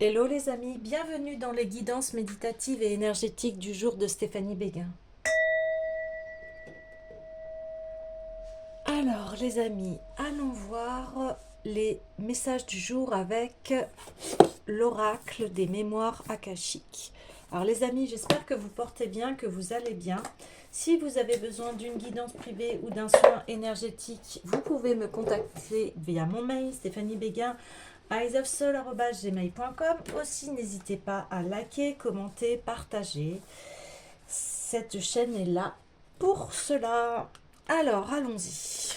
Hello les amis, bienvenue dans les guidances méditatives et énergétiques du jour de Stéphanie Béguin. Alors les amis, allons voir les messages du jour avec l'oracle des mémoires akashiques. Alors les amis, j'espère que vous portez bien, que vous allez bien. Si vous avez besoin d'une guidance privée ou d'un soin énergétique, vous pouvez me contacter via mon mail stéphaniebeguin@eyesofsoul@gmail.com. Aussi, n'hésitez pas à liker, commenter, partager. Cette chaîne est là pour cela. Alors, allons-y.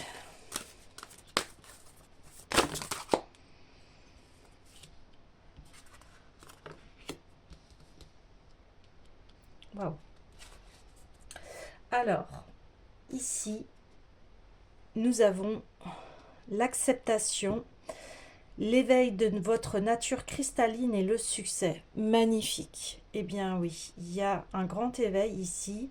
Waouh. Alors, ici, nous avons l'acceptation, l'éveil de votre nature cristalline et le succès. Magnifique. Eh bien oui, il y a un grand éveil ici.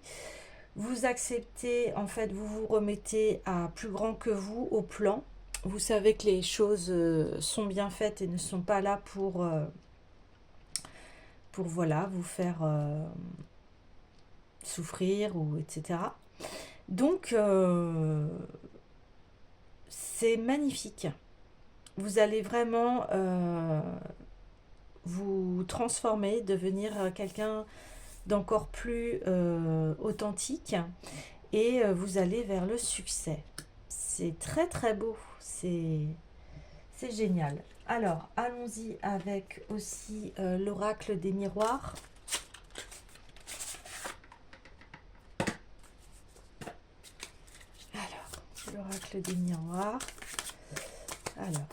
Vous acceptez, en fait, vous vous remettez à plus grand que vous, au plan. Vous savez que les choses sont bien faites et ne sont pas là pour voilà, vous faire souffrir ou etc. Donc, c'est magnifique. Vous allez vraiment vous transformer, devenir quelqu'un d'encore plus authentique et vous allez vers le succès. C'est très très beau, c'est génial. Alors, allons-y avec aussi l'oracle des miroirs. Alors, l'oracle des miroirs. Alors,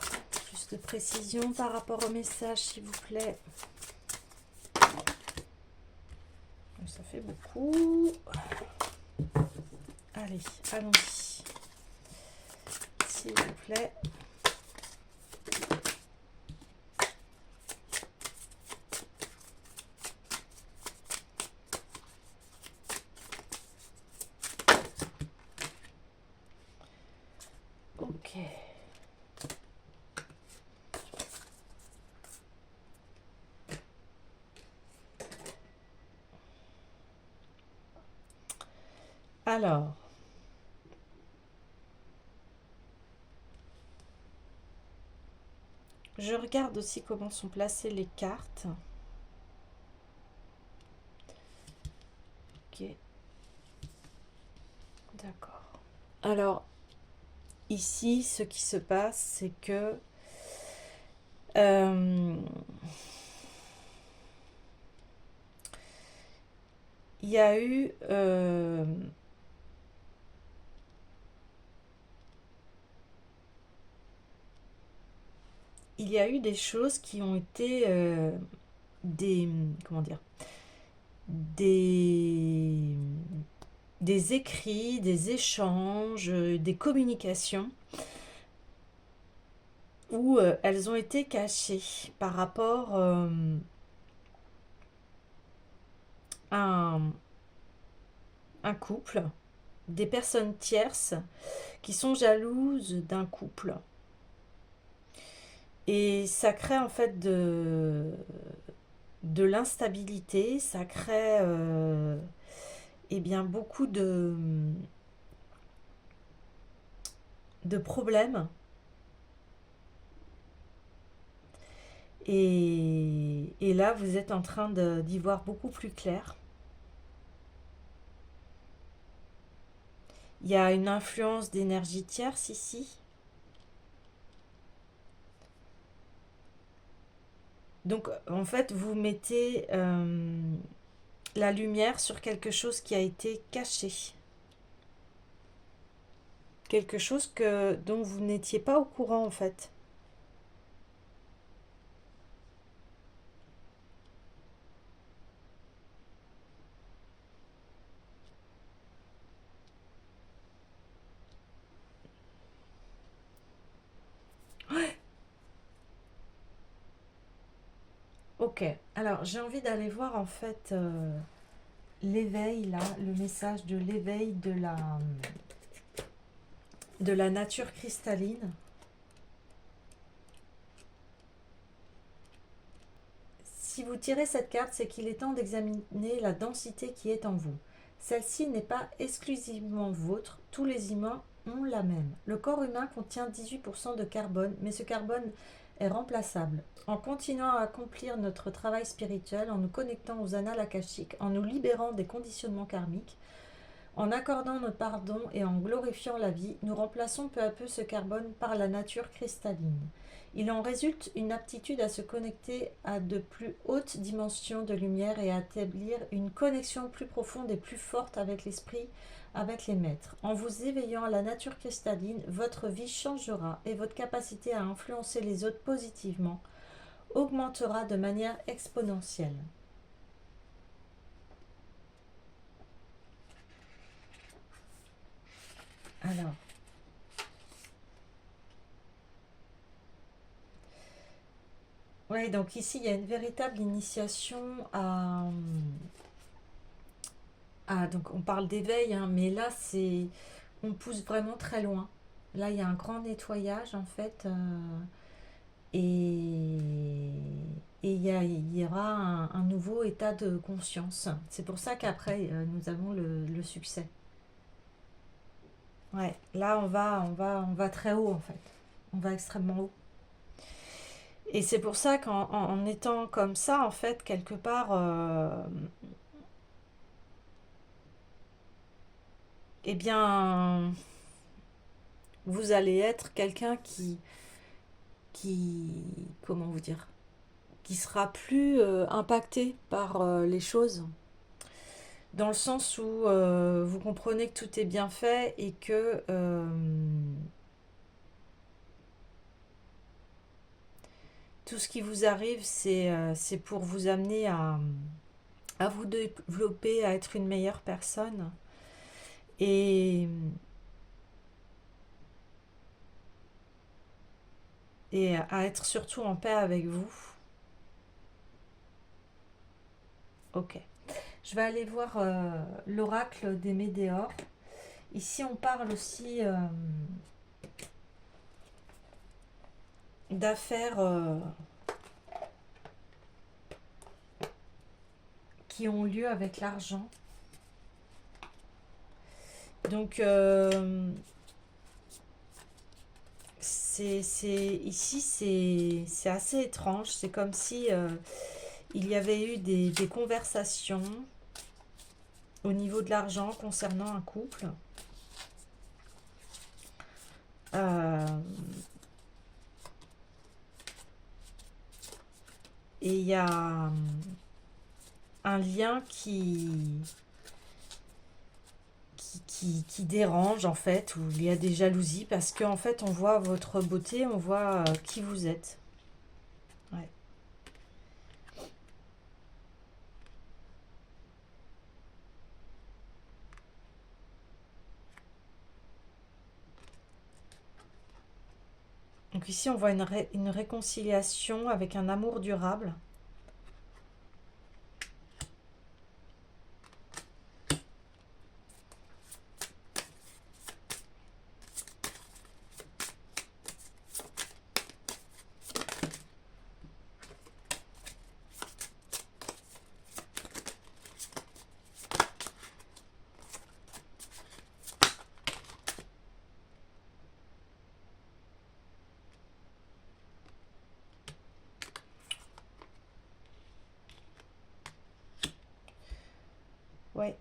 juste de précision par rapport au message, s'il vous plaît. Ça fait beaucoup. Allez, allons-y. S'il vous plaît. Ok. Alors, je regarde aussi comment sont placées les cartes. Ok. D'accord. Alors, ici, ce qui se passe, c'est que il y a eu des choses qui ont été des comment dire des écrits, des échanges, des communications où elles ont été cachées par rapport à un couple, des personnes tierces qui sont jalouses d'un couple. Et ça crée en fait de l'instabilité, ça crée eh bien, beaucoup de problèmes. Et là, vous êtes en train d'y voir beaucoup plus clair. Il y a une influence d'énergie tierce ici. Donc, en fait, vous mettez la lumière sur quelque chose qui a été caché. Quelque chose dont vous n'étiez pas au courant, en fait. Ok, alors j'ai envie d'aller voir en fait l'éveil là, le message de l'éveil de la nature cristalline. Si vous tirez cette carte, c'est qu'il est temps d'examiner la densité qui est en vous. Celle-ci n'est pas exclusivement vôtre, tous les humains ont la même. Le corps humain contient 18% de carbone, mais ce carbone est remplaçable. En continuant à accomplir notre travail spirituel, en nous connectant aux annales akashiques, en nous libérant des conditionnements karmiques, en accordant notre pardon et en glorifiant la vie, nous remplaçons peu à peu ce carbone par la nature cristalline. Il en résulte une aptitude à se connecter à de plus hautes dimensions de lumière et à établir une connexion plus profonde et plus forte avec l'esprit, avec les maîtres. En vous éveillant à la nature cristalline, votre vie changera et votre capacité à influencer les autres positivement augmentera de manière exponentielle. Alors, oui, donc ici, il y a une véritable initiation donc on parle d'éveil, hein, mais là, on pousse vraiment très loin. Là, il y a un grand nettoyage, en fait, et il y aura un nouveau état de conscience. C'est pour ça qu'après, nous avons le succès. Ouais, là, on va très haut, en fait. On va extrêmement haut. Et c'est pour ça qu'en étant comme ça, en fait, quelque part, eh bien, vous allez être quelqu'un comment vous dire, qui sera plus impacté par les choses, dans le sens où vous comprenez que tout est bien fait et que tout ce qui vous arrive, c'est pour vous amener à vous développer, à être une meilleure personne et, et à être surtout en paix avec vous. Ok. Je vais aller voir l'oracle des Médéors. Ici, on parle aussi d'affaires qui ont lieu avec l'argent. Donc, ici, c'est assez étrange. C'est comme si il y avait eu des conversations au niveau de l'argent concernant un couple. Et il y a un lien qui dérange en fait, où il y a des jalousies parce qu'en fait on voit votre beauté, on voit qui vous êtes. Ouais. Donc ici on voit une réconciliation avec un amour durable. Ouais.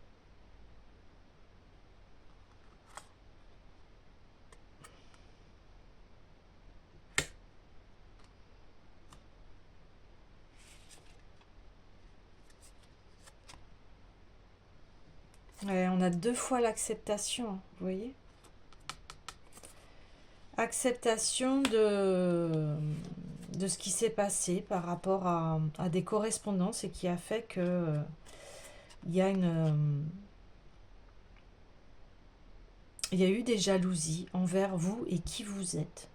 Ouais, on a deux fois l'acceptation, hein, vous voyez? Acceptation de ce qui s'est passé par rapport à des correspondances et qui a fait que il y a il y a eu des jalousies envers vous et qui vous êtes.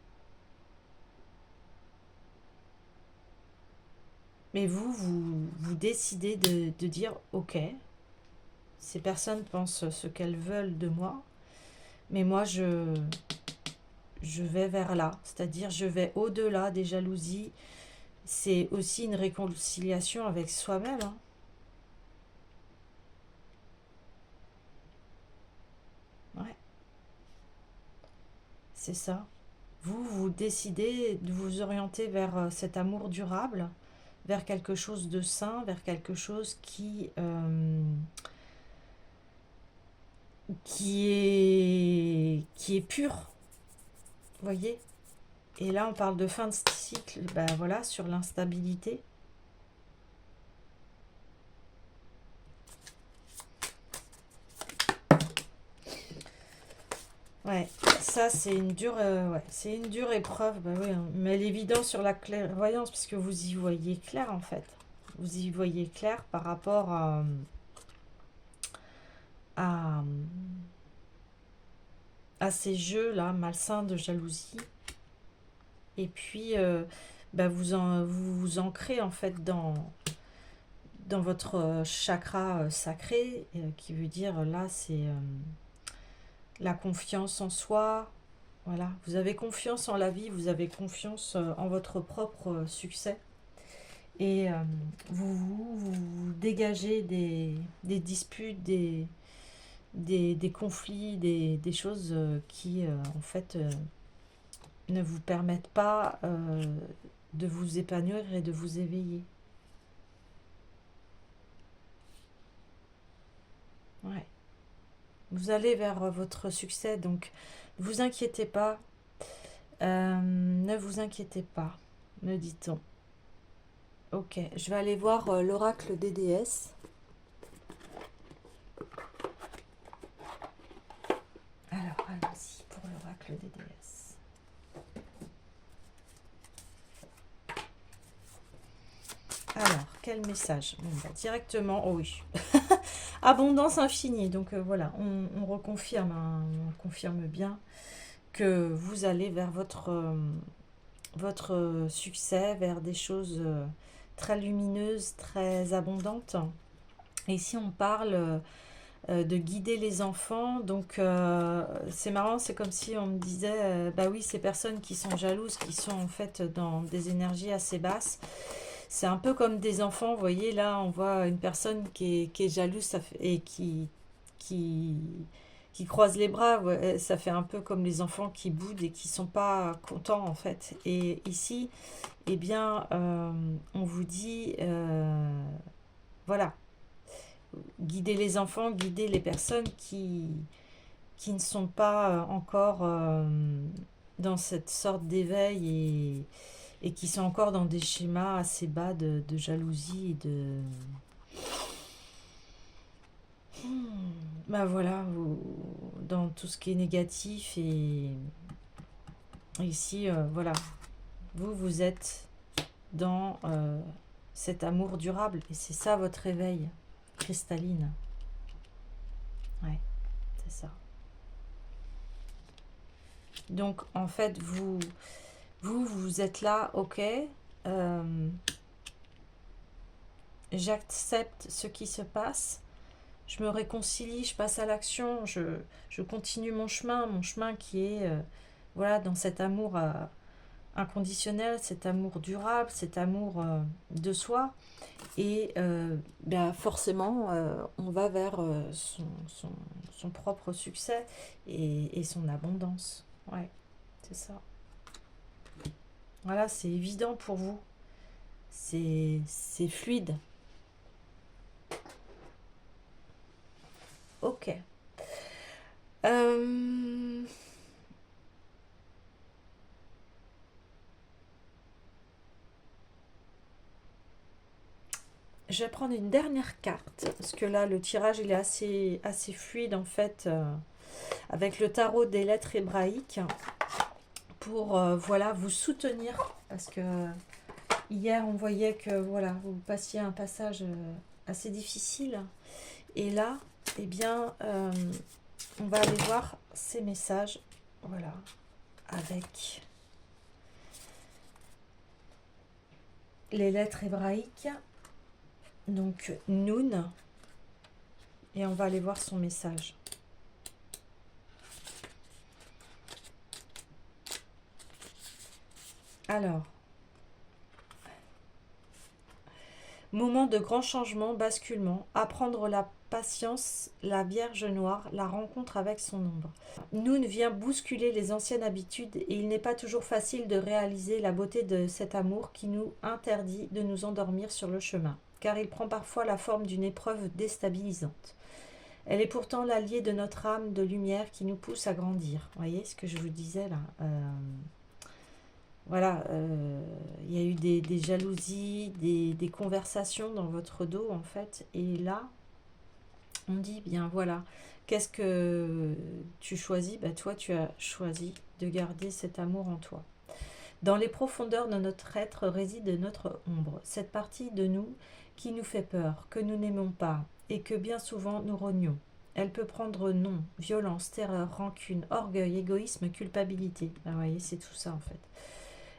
Mais vous décidez de dire, ok, ces personnes pensent ce qu'elles veulent de moi, mais moi je vais vers là, c'est-à-dire je vais au-delà des jalousies, c'est aussi une réconciliation avec soi-même, hein. Ouais, c'est ça. Vous décidez de vous orienter vers cet amour durable, vers quelque chose de sain, vers quelque chose qui est pur, voyez. Et là, on parle de fin de cycle, ben voilà, sur l'instabilité. Ouais, ça c'est une dure épreuve, bah oui, hein. Mais elle est évidente sur la clairvoyance parce que vous y voyez clair en fait. Vous y voyez clair par rapport à, à ces jeux-là malsains de jalousie. Et puis, bah, vous vous ancrez en fait dans votre chakra sacré, qui veut dire là c'est la confiance en soi. Voilà, vous avez confiance en la vie, vous avez confiance en votre propre succès. Et vous dégagez des disputes, des conflits, des choses qui, en fait, ne vous permettent pas de vous épanouir et de vous éveiller. Ouais. Vous allez vers votre succès, donc ne vous inquiétez pas. Ne vous inquiétez pas, me dit-on. Ok, je vais aller voir l'oracle des déesses. Alors, allons-y pour l'oracle des déesses. Alors, quel message? Bon, bah, directement, oh oui. Abondance infinie. Donc voilà, on reconfirme, hein, on confirme bien que vous allez vers votre succès, vers des choses très lumineuses, très abondantes. Et ici, on parle de guider les enfants. Donc c'est marrant, c'est comme si on me disait, bah oui, ces personnes qui sont jalouses, qui sont en fait dans des énergies assez basses, c'est un peu comme des enfants, vous voyez, là on voit une personne qui est jalouse et qui, qui croise les bras, ouais, ça fait un peu comme les enfants qui boudent et qui sont pas contents en fait. Et ici, eh bien, on vous dit, voilà, guider les enfants, guider les personnes qui ne sont pas encore dans cette sorte d'éveil et qui sont encore dans des schémas assez bas de jalousie et de... Bah voilà, dans tout ce qui est négatif et ici, voilà, vous êtes dans cet amour durable et c'est ça votre réveil cristalline. Ouais, c'est ça. Donc en fait, vous êtes là, ok, euh, j'accepte ce qui se passe, je me réconcilie, je passe à l'action, je continue mon chemin qui est voilà, dans cet amour inconditionnel, cet amour durable, cet amour de soi. Et ben forcément, on va vers son propre succès et son abondance. Ouais, c'est ça. Voilà, c'est évident pour vous. C'est fluide. Ok. Euh, je vais prendre une dernière carte, parce que là, le tirage, il est assez fluide, en fait, avec le tarot des lettres hébraïques, pour, voilà, vous soutenir, parce que hier, on voyait que, voilà, vous passiez un passage assez difficile, et là, eh bien, on va aller voir ces messages, voilà, avec les lettres hébraïques, donc Noun, et on va aller voir son message. Alors, Moment de grand changement, basculement, apprendre la patience, la Vierge Noire, la rencontre avec son ombre. Noun vient bousculer les anciennes habitudes et il n'est pas toujours facile de réaliser la beauté de cet amour qui nous interdit de nous endormir sur le chemin, car il prend parfois la forme d'une épreuve déstabilisante. Elle est pourtant l'alliée de notre âme de lumière qui nous pousse à grandir. Vous voyez ce que je vous disais là voilà, il y a eu des jalousies, des conversations dans votre dos en fait. Et là, on dit bien voilà, qu'est-ce que tu choisis? Bah, toi, tu as choisi de garder cet amour en toi. Dans les profondeurs de notre être réside notre ombre, cette partie de nous qui nous fait peur, que nous n'aimons pas et que bien souvent nous rognons. Elle peut prendre nom, violence, terreur, rancune, orgueil, égoïsme, culpabilité. Ah, vous voyez, c'est tout ça en fait.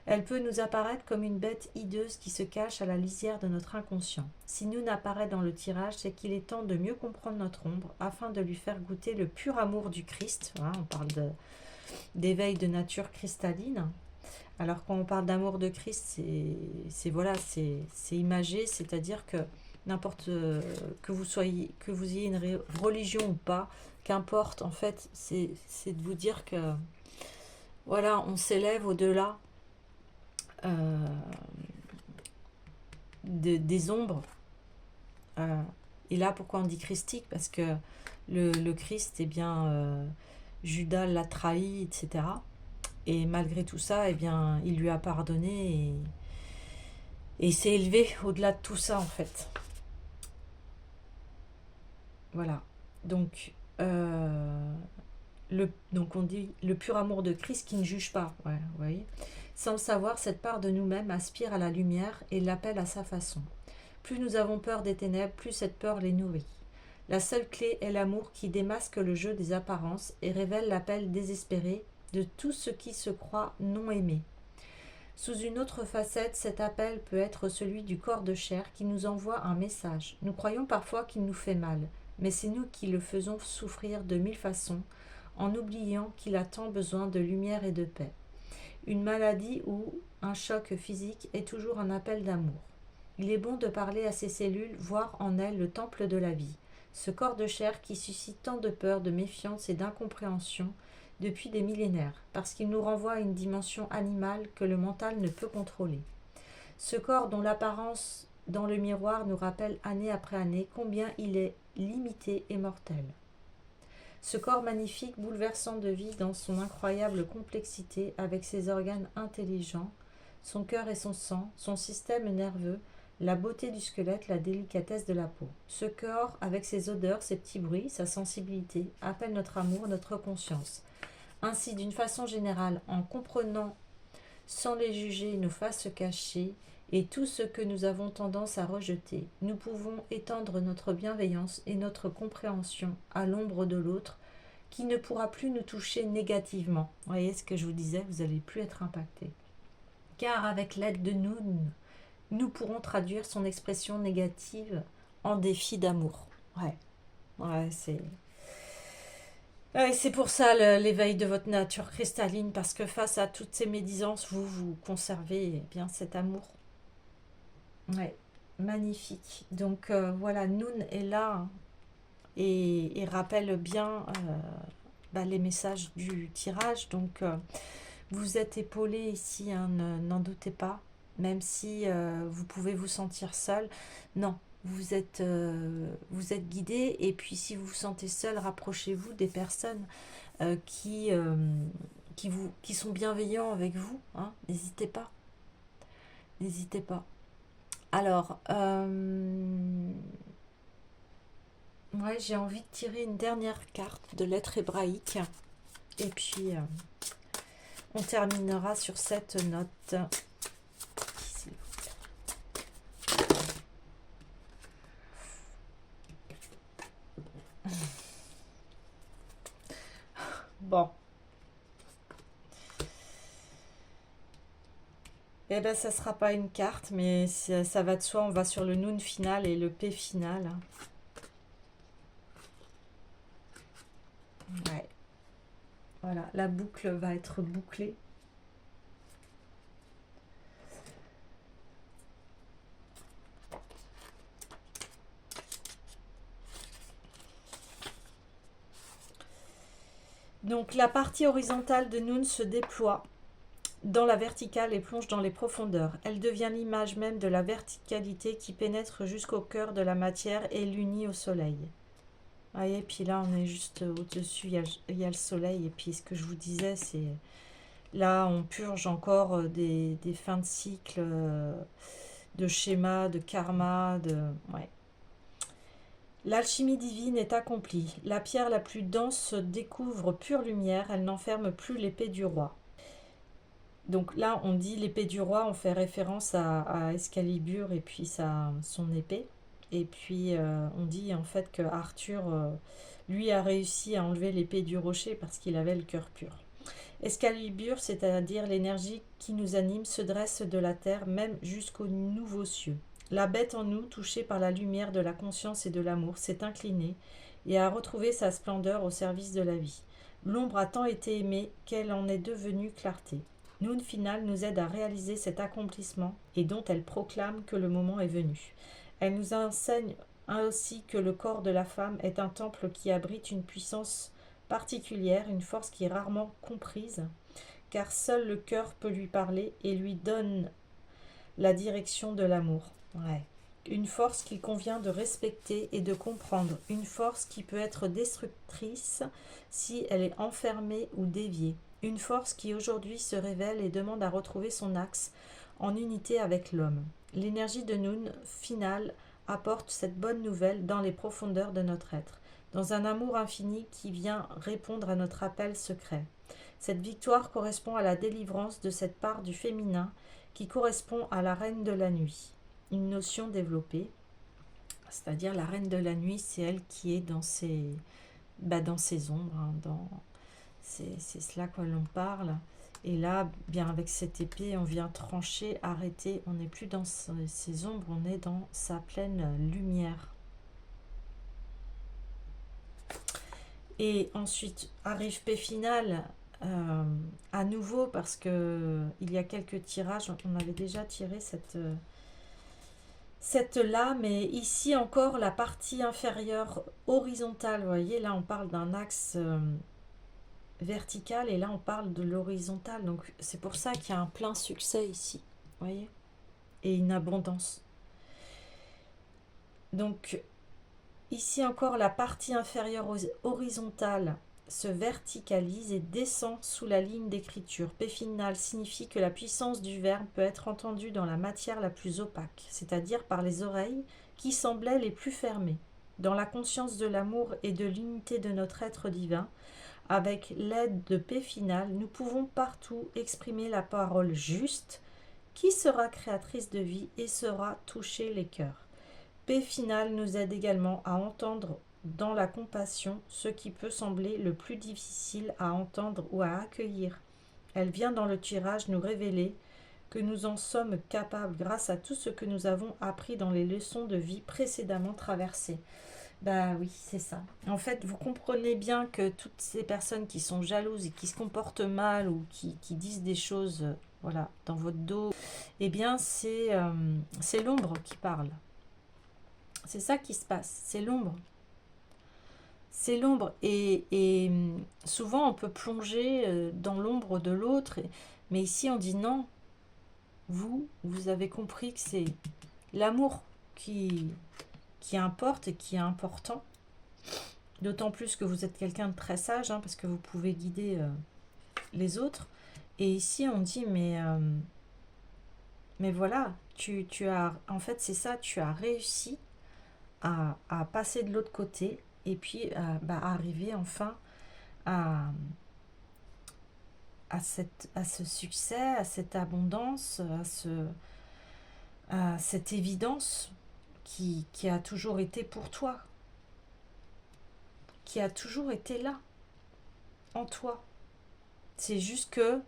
Elle peut nous apparaître comme une bête hideuse qui se cache à la lisière de notre inconscient. Si nous apparaît dans le tirage, c'est qu'il est temps de mieux comprendre notre ombre afin de lui faire goûter le pur amour du Christ. Voilà, on parle d'éveil de nature cristalline. Alors quand on parle d'amour de Christ, c'est voilà, c'est imagé, c'est-à-dire que n'importe que vous ayez une religion ou pas, qu'importe, en fait, c'est de vous dire que voilà, on s'élève au-delà euh, des ombres. Euh, et là, pourquoi on dit christique? Parce que le Christ, eh bien, Judas l'a trahi, etc. Et malgré tout ça, eh bien, il lui a pardonné et il s'est élevé au-delà de tout ça, en fait. Voilà. Donc, donc on dit le pur amour de Christ qui ne juge pas. Ouais, vous voyez. Sans le savoir, cette part de nous-mêmes aspire à la lumière et l'appelle à sa façon. Plus nous avons peur des ténèbres, plus cette peur les nourrit. La seule clé est l'amour qui démasque le jeu des apparences et révèle l'appel désespéré de tout ce qui se croit non aimé. Sous une autre facette, cet appel peut être celui du corps de chair qui nous envoie un message. Nous croyons parfois qu'il nous fait mal, mais c'est nous qui le faisons souffrir de mille façons, en oubliant qu'il a tant besoin de lumière et de paix. Une maladie ou un choc physique est toujours un appel d'amour. Il est bon de parler à ces cellules, voir en elles le temple de la vie, ce corps de chair qui suscite tant de peur, de méfiance et d'incompréhension depuis des millénaires, parce qu'il nous renvoie à une dimension animale que le mental ne peut contrôler. Ce corps dont l'apparence dans le miroir nous rappelle année après année combien il est limité et mortel. Ce corps magnifique, bouleversant de vie dans son incroyable complexité, avec ses organes intelligents, son cœur et son sang, son système nerveux, la beauté du squelette, la délicatesse de la peau. Ce corps, avec ses odeurs, ses petits bruits, sa sensibilité, appelle notre amour, notre conscience. Ainsi, d'une façon générale, en comprenant sans les juger nos faces cachées et tout ce que nous avons tendance à rejeter, nous pouvons étendre notre bienveillance et notre compréhension à l'ombre de l'autre qui ne pourra plus nous toucher négativement. Vous voyez ce que je vous disais, vous n'allez plus être impacté. Car avec l'aide de nous pourrons traduire son expression négative en défi d'amour. Ouais, c'est pour ça l'éveil de votre nature cristalline, parce que face à toutes ces médisances, vous conservez bien cet amour. Ouais, magnifique. Donc voilà, Noun est là hein, et rappelle bien les messages du tirage. Donc vous êtes épaulé ici, hein, n'en doutez pas, même si vous pouvez vous sentir seul. Non, vous êtes guidé, et puis si vous vous sentez seul, rapprochez-vous des personnes qui sont bienveillants avec vous. Hein. N'hésitez pas. N'hésitez pas. Alors, ouais, j'ai envie de tirer une dernière carte de lettres hébraïques. Et puis, on terminera sur cette note. Bon. Eh ben, ça sera pas une carte, mais ça va de soi. On va sur le Noun final et le P final. Ouais. Voilà, la boucle va être bouclée. Donc la partie horizontale de Noun se déploie dans la verticale et plonge dans les profondeurs. Elle devient l'image même de la verticalité qui pénètre jusqu'au cœur de la matière et l'unit au soleil. Vous voyez, puis là on est juste au-dessus, il y a le soleil, et puis ce que je vous disais, c'est là on purge encore des fins de cycle, de schémas, de karma, ouais. L'alchimie divine est accomplie. La pierre la plus dense se découvre pure lumière, elle n'enferme plus l'épée du roi. Donc là, on dit l'épée du roi, on fait référence à Excalibur et puis son épée. Et puis on dit en fait que Arthur, lui, a réussi à enlever l'épée du rocher parce qu'il avait le cœur pur. Excalibur, c'est-à-dire l'énergie qui nous anime, se dresse de la terre même jusqu'aux nouveaux cieux. La bête en nous, touchée par la lumière de la conscience et de l'amour, s'est inclinée et a retrouvé sa splendeur au service de la vie. L'ombre a tant été aimée qu'elle en est devenue clarté. Noun Final nous aide à réaliser cet accomplissement et dont elle proclame que le moment est venu. Elle nous enseigne aussi que le corps de la femme est un temple qui abrite une puissance particulière, une force qui est rarement comprise, car seul le cœur peut lui parler et lui donne la direction de l'amour. Ouais. Une force qu'il convient de respecter et de comprendre. Une force qui peut être destructrice si elle est enfermée ou déviée. Une force qui aujourd'hui se révèle et demande à retrouver son axe en unité avec l'homme. L'énergie de Noun Final apporte cette bonne nouvelle dans les profondeurs de notre être, dans un amour infini qui vient répondre à notre appel secret. Cette victoire correspond à la délivrance de cette part du féminin qui correspond à la reine de la nuit. Une notion développée, c'est-à-dire la reine de la nuit, c'est elle qui est dans ses ombres, hein, c'est cela que l'on parle. Et là, bien avec cette épée, on vient trancher, arrêter, on n'est plus dans ses ombres, on est dans sa pleine lumière. Et ensuite arrive P final, à nouveau, parce que il y a quelques tirages, on avait déjà tiré cette lame, et ici encore la partie inférieure horizontale, vous voyez, là on parle d'un axe vertical, et là on parle de l'horizontale, donc c'est pour ça qu'il y a un plein succès ici, vous voyez, et une abondance. Donc ici encore la partie inférieure horizontale se verticalise et descend sous la ligne d'écriture. P final signifie que la puissance du verbe peut être entendue dans la matière la plus opaque, c'est-à-dire par les oreilles qui semblaient les plus fermées. Dans la conscience de l'amour et de l'unité de notre être divin, avec l'aide de P final, nous pouvons partout exprimer la parole juste qui sera créatrice de vie et saura toucher les cœurs. P final nous aide également à entendre dans la compassion ce qui peut sembler le plus difficile à entendre ou à accueillir. Elle vient dans le tirage nous révéler que nous en sommes capables grâce à tout ce que nous avons appris dans les leçons de vie précédemment traversées. Bah oui, c'est ça. En fait, vous comprenez bien que toutes ces personnes qui sont jalouses et qui se comportent mal ou qui disent des choses voilà, dans votre dos, eh bien c'est l'ombre qui parle. C'est ça qui se passe, c'est l'ombre. C'est l'ombre, et souvent on peut plonger dans l'ombre de l'autre, mais ici on dit non, vous avez compris que c'est l'amour qui importe et qui est important, d'autant plus que vous êtes quelqu'un de très sage, hein, parce que vous pouvez guider les autres, et ici on dit mais voilà, tu as, en fait c'est ça, tu as réussi à passer de l'autre côté, et puis arriver enfin à ce succès, à cette abondance, à cette évidence qui a toujours été pour toi, qui a toujours été là, en toi. C'est juste que,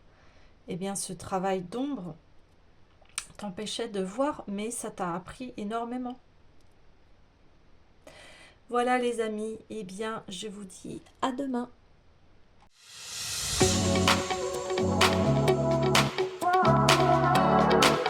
eh bien, ce travail d'ombre t'empêchait de voir, mais ça t'a appris énormément. Voilà les amis, eh bien je vous dis à demain.